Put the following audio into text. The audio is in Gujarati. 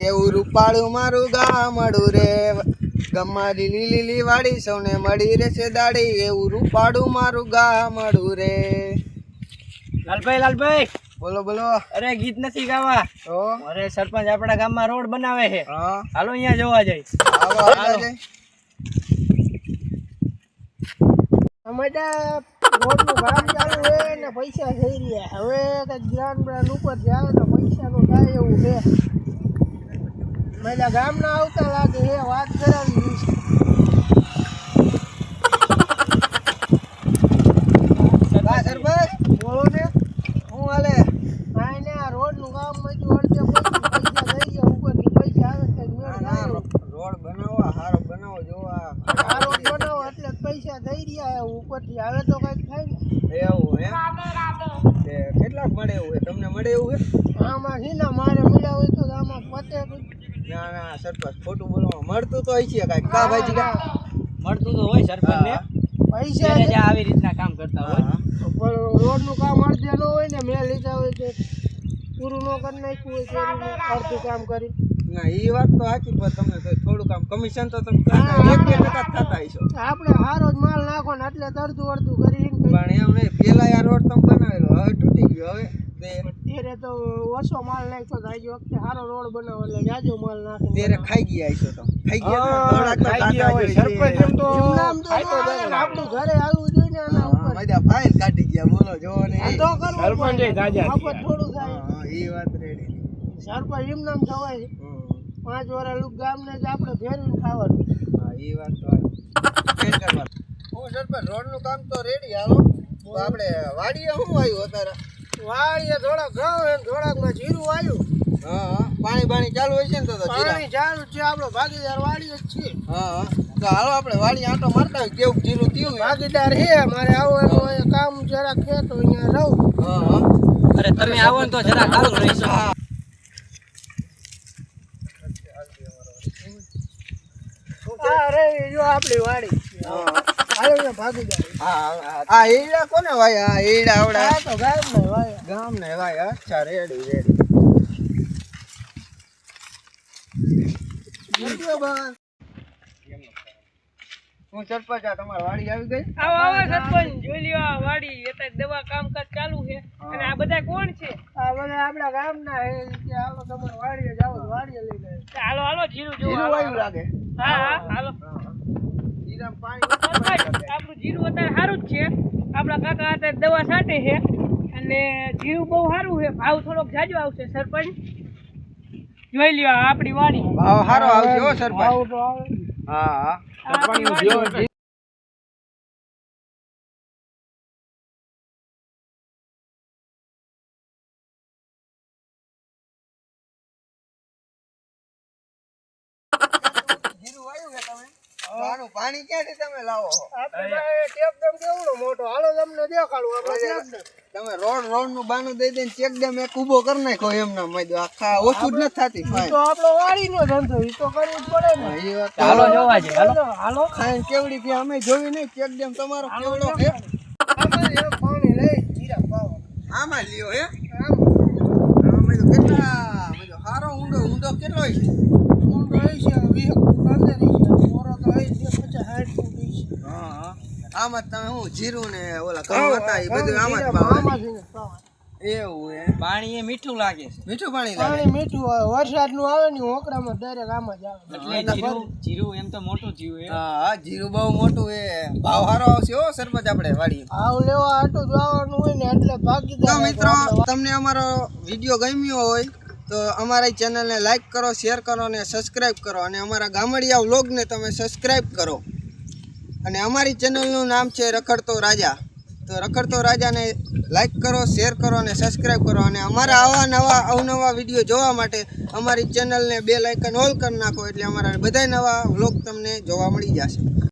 કેવું રૂપાળું મારું ગામડું રે, ગમમાં લીલી લીલી વાડી સૌને મળી રહેશે દાડી, એવું રૂપાળું મારું ગામડું રે. લાલભાઈ બોલો બોલો. અરે ગીત નથી ગાવા તો અરે સરપંચ આપણા ગામમાં રોડ બનાવે છે. હા હાલો અહીંયા જોવા જાય. આવો હાલો જઈ. અમારા રોડનું કામ ચાલુ છે ને પૈસા થઈ રહ્યા. હવે કંઈક ધ્યાન બ્રાન્ડ ઉપર આવે તો પૈસાનું થાય એવું છે. મારા ગામના આવતા લાગે છે, વાત કરાવી છે. સરપંચ બોલો ને હું હાલે? કાંઈ ને આ રોડનું કામ બધું અડધે પૈસા થઈ ગયા. ઉપરથી પૈસા આવે છે મેળ થાય. રોડ બનાવવા હારો બનાવો જોવા. આ રોડ બનાવો એટલે જ પૈસા થઈ રહ્યા. ઉપરથી આવે તો કંઈક થાય ને. એવું હે? તે કેટલાક મળે એવું હે? તમને મળે એવું હે? આમાં છે ને મારે મળ્યા હોય તો આમાં પતે ના ના સરપંચ ખોટું બોલવા મળતું તો હોય છે કાંઈક. કા ભાઈજી કા મળતું તો હોય સરપંચ ને, પૈસા આવી રીતના કામ કરતા હોય. પણ રોડનું કામ અડધે ન હોય ને, મેં લીધા હોય તો પૂરું ન કરી નાખ્યું હોય તો અડધું કામ કરી. ના એ વાત તો સાચી, પણ તમને તો થોડું કામ કમિશન તો તમે એક બે ટકા થતા હશો. આપણે હારો જ માલ નાખો ને એટલે અડધું અડધું કરી. પણ એમ નહીં, પેલા આ રોડ તમે બનાવેલો હવે તૂટી ગયો. હવે ત્યારે તો ઓછો માલ નાખ્યો તો આજે વખતે સારો રોડ બનાવો એટલે જાજો માલ નાખે. ત્યારે ખાઈ ગયા હશો તો. ખાઈ ગયા સરપંચ એમ તો આપણું ઘરે આવવું જોઈએ ને આના ઉપર. મજા ફાઇલ કાઢી ગયા બોલો જોવો ને. તો કરવું પડે. મફત થોડું થાય. એ વાત રેડી. સરપંચ એમ નામ થવાય 5 વર્ષ ગામને જ આપણે ફેરવીને ખાવાનું. હા એ વાત તો ફેર કરવા. હું સરપંચ રોડનું કામ તો રેડી. હાલો આપણે વાડીએ શું આવ્યું અત્યારે? વાડીએ થોડાક ઘઉં ને થોડાકમાં જીરું આવ્યું. હા પાણી બાણી ચાલુ હોય છે ને? તો પાણી ચાલુ છે. આપણો ભાગીદાર વાડીએ જ છીએ. હા તો હાલો આપણે વાડી આંટો મારતા હોય કેવું જીરું થયું. ભાગીદાર છે મારે આવો એનું કામ જરાક છે તો અહીંયા રહું. હા અરે તમે આવો ને તો જરા સારું રહેશે. અરે જો આપણી વાડી. હાલો ભાગીદાર. હા એડા કોને ભાઈ? હા એડા આવડા આ તો ગામના વાયા. ગામ ને ભાઈ. અચ્છા રેડી રેડી. હું સરપંચ આ તમારી વાડી આવી ગઈ. આવો આવો સરપંચ જોઈ લ્યો આ વાડી અત્યારે દવા કામકાજ ચાલુ છે. અને આ બધા કોણ છે? આ બધા આપણા ગામના છે કે હાલો તમારે વાડીએ જાવ તો વાડીએ લઈ જાય. હાલો હાલો જીરું જોવા. જીરું વાયુ લાગે. હા હા હાલો. જીરામાં પાણી સરપંચ આપણું જીરું અત્યારે સારું જ છે. આપણા કાકા અત્યારે દવા છાંટે છે અને જીરું બહુ સારું છે. ભાવ થોડોક જાજો આવશે સરપંચ. જોઈ લ્યો આ આપણી વાડી. ભાવ સારો આવશે હો સરપંચ. ભાવ તો આવે. હા આ આપણી વાડી. જીરું વાયુ કે તમે? આનું પાણી ક્યાંથી તમે લાવો છો? આપણે ટેપ ડેમ કેવડો મોટો. હાલો તમને દેખાડું આપણે ટેપ ડેમ. તમે રોડ નું બાનું દઈ દઈને ચેક ડેમ એક ઊભો કરી નાખો એમના મય આખા ઓછું જ નથી થતી. ઈ તો આપણો વાડીનો ધંધો, ઈ તો કરવું જ પડે ને. એ વાત હાલો જોવા જાય. હાલો હાલો ખાઈને કેવડી થી અમે જોયું નહીં. ચેક ડેમ તમારો કેવડો છે? આપણે એક પાણી લઈ જીરા પાવા. આમાં લ્યો હે. આમ આમાં તો કેટલા મજો હારો ઊંડો કેટલો છે? ઊંડો હશે 20 15 ઇંચ. મોરો તો હશે 50 60 ફૂટ હશે. હા આમાં તમે હું જીરું ને ઓલા ઘઉં હતા એ બધું આમાં જ પાવા. આમાંથી જ પાવા. એવું હે? પાણી એ મીઠું લાગે છે મીઠું પાણી લાગે. પાણી મીઠું આવે. વરસાદનું આવે ને હોકરામાં ડાયરેક્ટ આમાં જ આવે. એટલે જીરું એમ તો મોટું જીરું એ. હા જીરું બહુ મોટું હે. ભાવ સારો આવશે હો સરપંચ આપણે વાડી. આવ લેવા આટું જવાનું હોય ને એટલે તો ભાગીદાર. મિત્રો તમને અમારો વિડીયો ગમ્યો હોય તો અમારી ચેનલને લાઈક કરો, શેર કરો અને સબસ્ક્રાઈબ કરો. અને અમારા ગામડિયા વ્લોગને તમે સબસ્ક્રાઈબ કરો. અને અમારી ચેનલનું નામ છે રખડતો રાજા. તો રખડતો રાજાને લાઈક કરો, શેર કરો અને સબસ્ક્રાઈબ કરો. અને અમારા આવા નવા અવનવા વિડીયો જોવા માટે અમારી ચેનલને બેલ આઇકન ઓલ કરી નાખો એટલે અમારા બધા નવા વ્લોગ તમને જોવા મળી જશે.